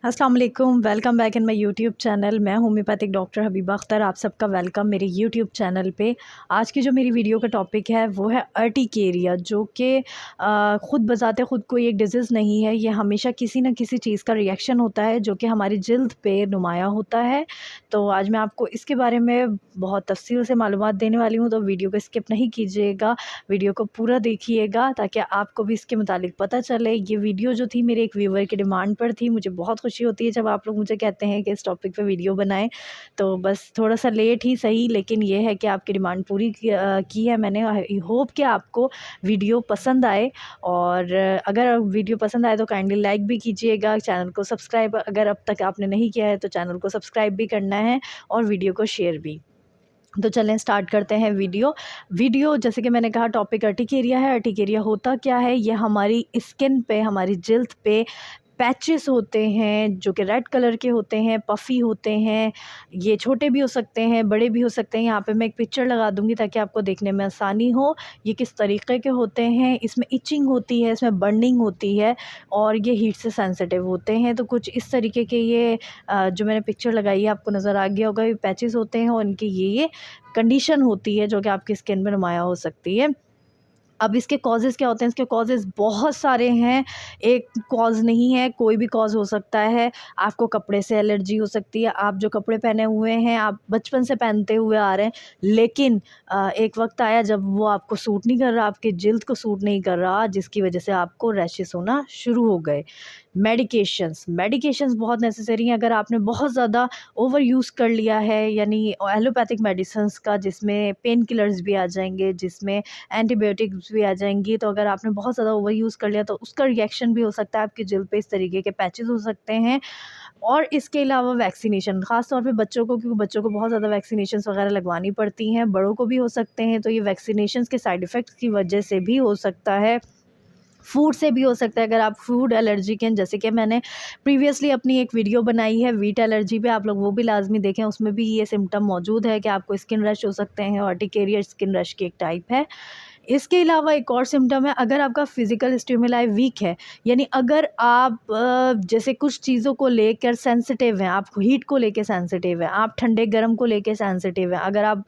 अस्सलाम वालेकुम, welcome back in my YouTube channel. मैं होम्योपैथिक डॉक्टर हबीबा अख्तर, आप सबका वेलकम मेरे यूट्यूब चैनल पे। आज की जो मेरी वीडियो का टॉपिक है वो है अर्टिकेरिया, जो कि ख़ुद बज़ाते ख़ुद कोई एक डिज़ीज़ नहीं है। ये हमेशा किसी न किसी चीज़ का रिएक्शन होता है जो कि हमारी जिल्द पे नुमायाँ होता है। तो आज मैं आपको इसके बारे में बहुत तफ़सील से मालूमात देने वाली हूँ, तो वीडियो को स्किप नहीं कीजिएगा, वीडियो को पूरा देखिएगा ताकि आपको भी इसके मुतालिक पता चले। ये वीडियो जो थी मेरे एक व्यूवर की डिमांड पर थी। मुझे बहुत खुशी होती है जब आप लोग मुझे कहते हैं कि इस टॉपिक पे वीडियो बनाएं। तो बस थोड़ा-सा लेट ही सही, लेकिन ये है कि आपकी डिमांड पूरी की है मैंने। आई होप कि आपको वीडियो पसंद आए, और अगर वीडियो पसंद आए तो काइंडली लाइक भी कीजिएगा। चैनल को सब्सक्राइब अगर अब तक आपने नहीं किया है तो चैनल को सब्सक्राइब भी करना है और वीडियो को शेयर भी। तो चलें स्टार्ट करते हैं वीडियो जैसे कि मैंने कहा, टॉपिक अर्टिकेरिया है। अर्टिकेरिया होता क्या है? ये हमारी स्किन पे, हमारी जिल्द पे पैचेस होते हैं जो कि रेड कलर के होते हैं, पफ़ी होते हैं। ये छोटे भी हो सकते हैं, बड़े भी हो सकते हैं। यहाँ पे मैं एक पिक्चर लगा दूँगी ताकि आपको देखने में आसानी हो। ये किस तरीके के होते हैं, इसमें इचिंग होती है, इसमें बर्निंग होती है, और ये हीट से सेंसिटिव होते हैं। तो कुछ इस तरीके के ये जो मैंने पिक्चर लगाई है आपको नज़र आ गया होगा। ये पैचेस होते हैं और इनकी ये कंडीशन होती है जो कि आपकी स्किन में नुमायाँ हो सकती है। अब इसके कॉजेज़ क्या होते हैं? इसके कॉजेज़ बहुत सारे हैं, एक कॉज़ नहीं है, कोई भी कॉज़ हो सकता है। आपको कपड़े से एलर्जी हो सकती है, आप जो कपड़े पहने हुए हैं, आप बचपन से पहनते हुए आ रहे हैं, लेकिन एक वक़्त आया जब वो आपको सूट नहीं कर रहा, आपकी जिल्द को सूट नहीं कर रहा, जिसकी वजह से आपको रैशेस होना शुरू हो गए। मेडिकेशंस बहुत नेसेसरी हैं। अगर आपने बहुत ज़्यादा ओवर यूज़ कर लिया है, यानी एलोपैथिक मेडिसिन्स का, जिसमें पेन किलर्स भी आ जाएँगे, जिसमें एंटीबायोटिक्स भी आ जाएँगी, तो अगर आपने बहुत ज़्यादा ओवर यूज़ कर लिया तो उसका रिएक्शन भी हो सकता है, आपकी जिल्द पे इस तरीके के पैचेस हो सकते हैं। और इसके अलावा वैक्सीनेशन, ख़ास तौर पे बच्चों को, क्योंकि बच्चों को बहुत ज़्यादा वैक्सीनेशंस वगैरह लगवानी पड़ती हैं, बड़ों को भी हो सकते हैं। तो ये वैक्सीनेशंस के साइड इफ़ेक्ट्स की वजह से भी हो सकता है, फूड से भी हो सकता है। अगर आप फूड एलर्जिक हैं, जैसे कि मैंने प्रीवियसली अपनी एक वीडियो बनाई है व्हीट एलर्जी पे, आप लोग वो भी लाज़मी देखें। उसमें भी ये सिम्पटम मौजूद है कि आपको स्किन रैश हो सकते हैं, और अर्टिकेरिया स्किन रैश की एक टाइप है। इसके अलावा एक और सिम्पटम है, अगर आपका फ़िज़िकल स्टिमुलाई वीक है, यानी अगर आप जैसे कुछ चीज़ों को लेकर सेंसिटिव हैं, आप हीट को लेके सेंसिटिव हैं, आप ठंडे गर्म को लेके सेंसिटिव हैं, अगर आप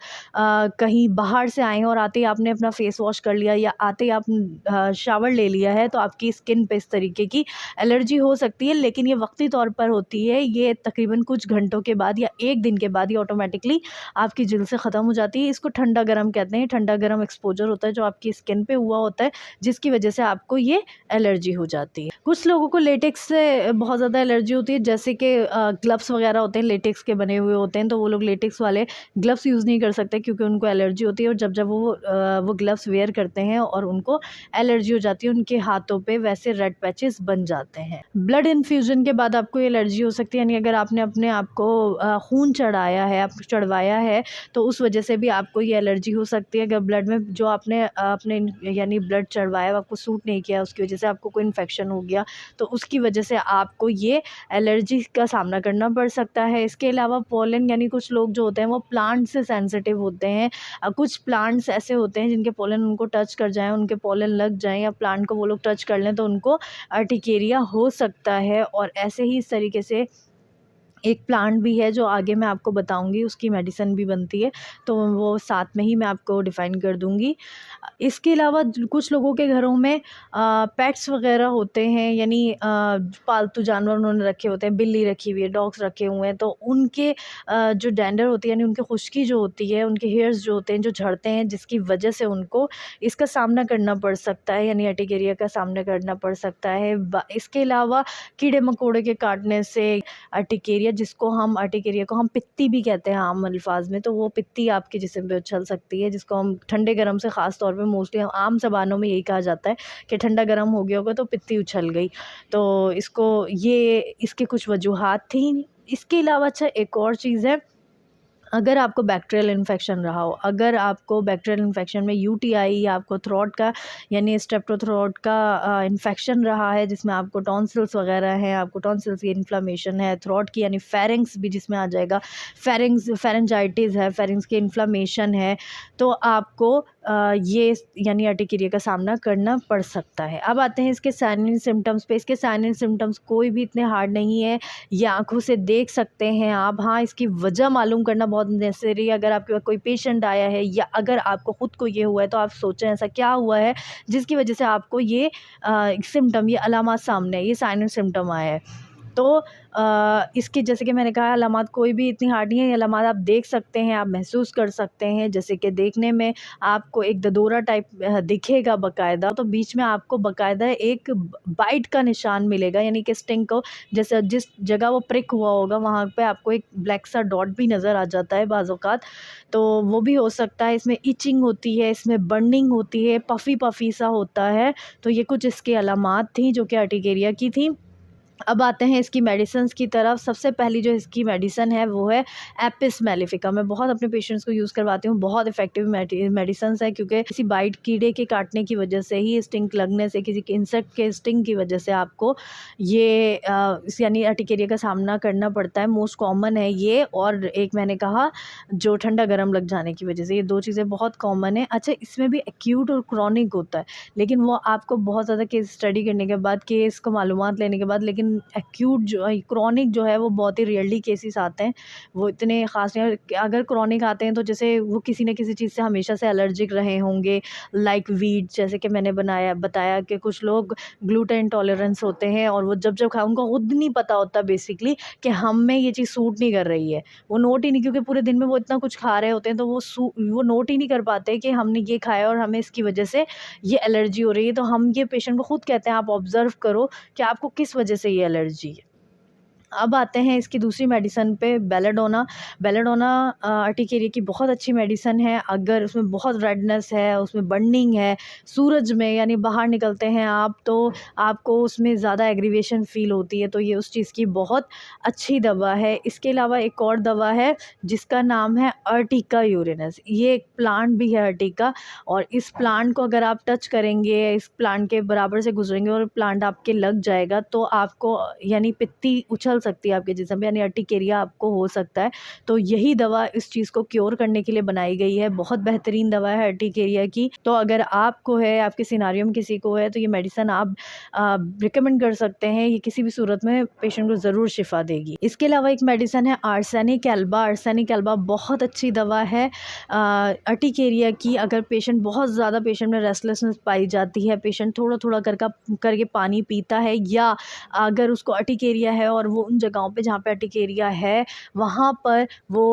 कहीं बाहर से आए हैं और आते ही आपने अपना फेस वॉश कर लिया, या आते ही आप शावर ले लिया है, तो आपकी स्किन पे इस तरीके की एलर्जी हो सकती है। लेकिन ये वक्ती तौर पर होती है, ये तकरीबन कुछ घंटों के बाद या एक दिन के बाद ये ऑटोमेटिकली आपकी जिल्द से ख़त्म हो जाती है। इसको ठंडा गर्म कहते हैं। ठंडा गर्म एक्सपोजर होता है जो आपकी स्किन पे हुआ होता है, जिसकी वजह से आपको ये एलर्जी हो जाती है। कुछ लोगों को लेटेक्स से बहुत ज़्यादा एलर्जी होती है, जैसे कि ग्लव्स वगैरह होते हैं, लेटेक्स के बने हुए होते हैं, तो वो लोग लेटेक्स वाले ग्लव्स यूज़ नहीं कर सकते क्योंकि उनको एलर्जी होती है। और जब वो ग्लव्स वेयर करते हैं और उनको एलर्जी हो जाती है, उनके हाथों पे वैसे रेड पैचेस बन जाते हैं। ब्लड इन्फ्यूज़न के बाद आपको एलर्जी हो सकती है, यानी अगर आपने अपने आप को खून चढ़वाया है, तो उस वजह से भी आपको ये एलर्जी हो सकती है। अगर ब्लड में जो आपने अपने यानी ब्लड चढ़वाया, आपको सूट नहीं किया, उसकी वजह से आपको कोई इन्फेक्शन हो गया, तो उसकी वजह से आपको ये एलर्जी का सामना करना पड़ सकता है। इसके अलावा पोलन, यानी कुछ लोग जो होते हैं वो प्लांट से सेंसिटिव होते हैं। कुछ प्लांट्स ऐसे होते हैं जिनके पोलन उनको टच कर जाएँ, उनके पोलन लग जाएँ, या प्लांट को वो लोग टच कर लें, तो उनको अर्टिकेरिया हो सकता है। और ऐसे ही इस तरीके से एक प्लांट भी है जो आगे मैं आपको बताऊंगी, उसकी मेडिसिन भी बनती है, तो वो साथ में ही मैं आपको डिफ़ाइन कर दूंगी। इसके अलावा कुछ लोगों के घरों में पेट्स वगैरह होते हैं, यानी पालतू जानवर उन्होंने रखे होते हैं, बिल्ली रखी हुई है, डॉग्स रखे हुए हैं, तो उनके जो डेंडर होती है, यानी उनकी खुश्की जो होती है, उनके हेयर्स जो होते हैं जो झड़ते हैं, जिसकी वजह से उनको इसका सामना करना पड़ सकता है, यानी अर्टिकेरिया का सामना करना पड़ सकता है। इसके अलावा कीड़े मकोड़े के काटने से अर्टिकेरिया को हम पित्ती भी कहते हैं आम अल्फाज में, तो वो पित्ती आपके जिस्म पे उछल सकती है, जिसको हम ठंडे गर्म से ख़ास तौर पे मोस्टली हम आम ज़बानों में यही कहा जाता है कि ठंडा गर्म हो गया होगा तो पित्ती उछल गई। तो इसके कुछ वजूहात थी। इसके अलावा अच्छा एक और चीज़ है, अगर आपको बैक्टीरियल इन्फेक्शन रहा हो, अगर आपको बैक्टीरियल इन्फेक्शन में यूटीआई, या आपको थ्रोट का यानी स्ट्रेप्टोथ्रोट का इन्फेक्शन रहा है, जिसमें आपको टॉन्सिल्स वगैरह हैं, आपको टॉन्सिल्स की इन्फ्लामेशन है, थ्रोट की यानी फेरिंग्स भी जिसमें आ जाएगा, फेरिंजाइटिस है, फेरिंग्स की इन्फ्लामेशन है, तो आपको ये यानी अर्टिकेरिया का सामना करना पड़ सकता है। अब आते हैं इसके साइन एंड सिम्पटम्स पे। इसके साइन एंड सिम्पटम्स कोई भी इतने हार्ड नहीं है, ये आँखों से देख सकते हैं आप। हाँ, इसकी वजह मालूम करना बहुत नेसेसरी है। अगर आपके पास कोई पेशेंट आया है या अगर आपको खुद को ये हुआ है तो आप सोचें ऐसा क्या हुआ है जिसकी वजह से आपको ये सिम्पटम, ये अलामत सामने है, ये साइन एंड सिम्पटम आया है। तो इसकी जैसे कि मैंने कहा, अलामत कोई भी इतनी हार्ड नहीं है, ये अलामत आप देख सकते हैं, आप महसूस कर सकते हैं। जैसे कि देखने में आपको एक ददोरा टाइप दिखेगा बाकायदा, तो बीच में आपको बाकायदा एक बाइट का निशान मिलेगा, यानी कि स्टिंग को जैसे जिस जगह वो प्रिक हुआ होगा वहाँ पे आपको एक ब्लैक सा डॉट भी नज़र आ जाता है बाज़ औक़ात, तो वो भी हो सकता है। इसमें इचिंग होती है, इसमें बर्निंग होती है, पफ़ी पफ़ी सा होता है। तो ये कुछ इसकी अलामात थी जो कि अर्टिकेरिया की थी। अब आते हैं इसकी मेडिसिन्स की तरफ। सबसे पहली जो इसकी मेडिसिन है वो है एपिस मेलिफिका। मैं बहुत अपने पेशेंट्स को यूज़ करवाती हूँ, बहुत इफ़ेक्टिव मेडिसिन्स है, क्योंकि किसी बाइट कीड़े के काटने की वजह से ही, स्टिंग लगने से, किसी के इंसेक्ट के स्टिंग की वजह से आपको ये यानी अर्टिकेरिया का सामना करना पड़ता है। मोस्ट कॉमन है ये, और एक मैंने कहा जो ठंडा गर्म लग जाने की वजह से, ये 2 चीज़ें बहुत कॉमन है। अच्छा, इसमें भी एक्यूट और क्रॉनिक होता है, लेकिन वो आपको बहुत ज़्यादा केस स्टडी करने के बाद, केस को मालूमात लेने के बाद, लेकिन एक्यूट जो है, क्रॉनिक जो है वो बहुत ही रेयरली केसेस आते हैं, वो इतने ख़ास नहीं। अगर क्रॉनिक आते हैं तो जैसे वो किसी न किसी चीज़ से हमेशा से एलर्जिक रहे होंगे, लाइक वीट, जैसे कि मैंने बताया कि कुछ लोग ग्लूटेन इंटॉलरेंस होते हैं, और वो जब खाए उनको खुद नहीं पता होता बेसिकली कि हम में ये चीज़ सूट नहीं कर रही है। वो नोट ही नहीं, क्योंकि पूरे दिन में वो इतना कुछ खा रहे होते हैं, तो वो नोट ही नहीं कर पाते कि हमने ये खाया और हमें इसकी वजह से ये एलर्जी हो रही है। तो हम ये पेशेंट को खुद कहते हैं आप ऑब्ज़र्व करो कि आपको किस वजह से ये एलर्जी है। अब आते हैं इसकी दूसरी मेडिसिन पे, बेलाडोना। बेलाडोना अर्टिकेरिया की बहुत अच्छी मेडिसिन है। अगर उसमें बहुत रेडनेस है, उसमें बर्निंग है, सूरज में यानी बाहर निकलते हैं आप तो आपको उसमें ज़्यादा एग्रीवेशन फ़ील होती है, तो ये उस चीज़ की बहुत अच्छी दवा है। इसके अलावा एक और दवा है जिसका नाम है अर्टिका यूरेनस। ये एक प्लांट भी है अर्टिका, और इस प्लांट को अगर आप टच करेंगे, इस प्लांट के बराबर से गुजरेंगे और प्लांट आपके लग जाएगा, तो आपको यानी पित्ती उछल सकती है आपके जिस्म में, यानी अर्टिकेरिया आपको हो सकता है। तो यही दवा इस चीज़ को क्योर करने के लिए बनाई गई है। बहुत बेहतरीन दवा है अर्टिकेरिया की। तो अगर आपको है, आपके सिनेरियो में किसी को है, तो ये मेडिसिन आप रिकमेंड कर सकते हैं। ये किसी भी सूरत में पेशेंट को ज़रूर शिफा देगी। इसके अलावा एक मेडिसिन है आर्सेनिक एल्बा। आर्सेनिक एल्बा बहुत अच्छी दवा है अर्टिकेरिया की। अगर बहुत ज़्यादा पेशेंट में रेस्टलेसनेस पाई जाती है, पेशेंट थोड़ा-थोड़ा करके पानी पीता है, या अगर उसको अर्टिकेरिया है और वो उन जगहों पे जहाँ पे अर्टिकेरिया है वहाँ पर वो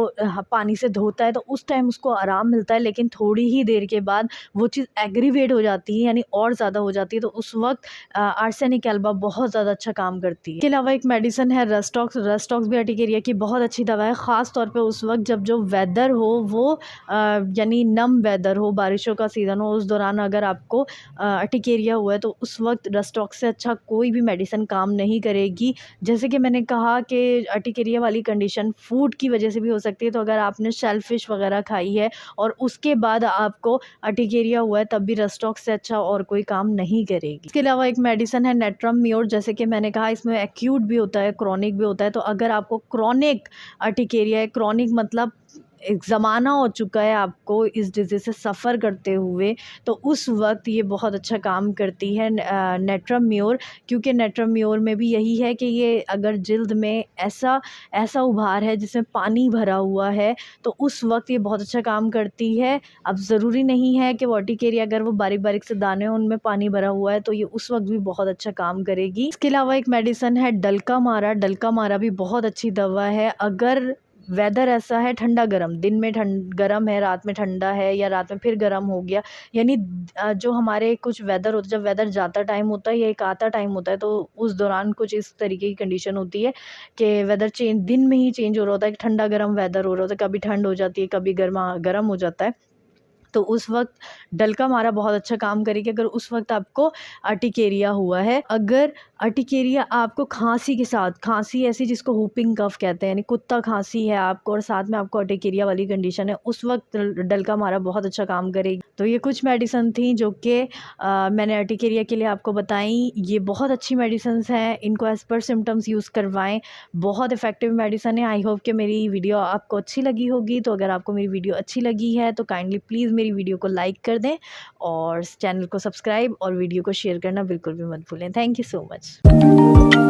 पानी से धोता है, तो उस टाइम उसको आराम मिलता है। लेकिन थोड़ी ही देर के बाद वो चीज़ एग्रीवेट हो जाती है, यानी और ज़्यादा हो जाती है, तो उस वक्त आर्सेनिक एल्बा बहुत ज़्यादा अच्छा काम करती है। इसके अलावा एक मेडिसिन है रस्टॉक्स। रस्टॉक्स भी अर्टिकेरिया की बहुत अच्छी दवा है, ख़ास तौर पे उस वक्त जब जो वेदर हो वो यानी नम वेदर हो, बारिशों का सीज़न हो, उस दौरान अगर आपको अर्टिकेरिया हुआ है तो उस वक्त रस्टॉक्स से अच्छा कोई भी मेडिसिन काम नहीं करेगी। जैसे कि मैंने कहा कि अर्टिकेरिया वाली कंडीशन फूड की वजह से भी हो सकती है, तो अगर आपने शेलफिश वगैरह खाई है और उसके बाद आपको अर्टिकेरिया हुआ है, तब भी रस्टॉक्स से अच्छा और कोई काम नहीं करेगी। इसके अलावा एक मेडिसिन है नेट्रम म्योर। जैसे कि मैंने कहा इसमें एक्यूट भी होता है, क्रॉनिक भी होता है। तो अगर आपको क्रॉनिक अर्टिकेरिया है, क्रॉनिक मतलब एक ज़माना हो चुका है आपको इस डिज़ीज़ से सफ़र करते हुए, तो उस वक्त ये बहुत अच्छा काम करती है नेट्रम म्योर। क्योंकि नेट्रम म्योर में भी यही है कि ये अगर जिल्द में ऐसा उभार है जिसमें पानी भरा हुआ है, तो उस वक्त ये बहुत अच्छा काम करती है। अब ज़रूरी नहीं है कि अर्टिकेरिया अगर वो बारीक-बारीक से दाने हैं उनमें पानी भरा हुआ है तो ये उस वक्त भी बहुत अच्छा काम करेगी। इसके अलावा एक मेडिसिन है डल्का मारा। डल्का मारा भी बहुत अच्छी दवा है। अगर वेदर ऐसा है ठंडा गरम, दिन में गरम है, रात में ठंडा है, या रात में फिर गरम हो गया, यानी जो हमारे कुछ वेदर होता है, जब वेदर जाता टाइम होता है या एक आता टाइम होता है, तो उस दौरान कुछ इस तरीके की कंडीशन होती है कि वेदर चेंज दिन में ही चेंज हो रहा होता है, ठंडा गर्म वेदर हो रहा होता है, कभी ठंड हो जाती है, कभी गर्म हो जाता है। तो उस वक्त डल्का मारा बहुत अच्छा काम करेगी अगर उस वक्त आपको अर्टिकेरिया हुआ है। अगर अर्टिकेरिया आपको खांसी के साथ, खांसी ऐसी जिसको हुपिंग कफ कहते हैं, यानी कुत्ता खांसी है आपको और साथ में आपको अर्टिकेरिया वाली कंडीशन है, उस वक्त डल्का मारा बहुत अच्छा काम करेगी। तो ये कुछ मेडिसिन थी जो कि मैंने अर्टिकेरिया के लिए आपको बताई। ये बहुत अच्छी मेडिसिन हैं, इनको एज़ पर सिम्टम्स यूज़ करवाएं। बहुत इफ़ेक्टिव मेडिसिन है। आई होप कि मेरी वीडियो आपको अच्छी लगी होगी। तो अगर आपको मेरी वीडियो अच्छी लगी है तो काइंडली प्लीज़ मेरी वीडियो को लाइक कर दें और चैनल को सब्सक्राइब और वीडियो को शेयर करना बिल्कुल भी मत भूलें। Thank you so much.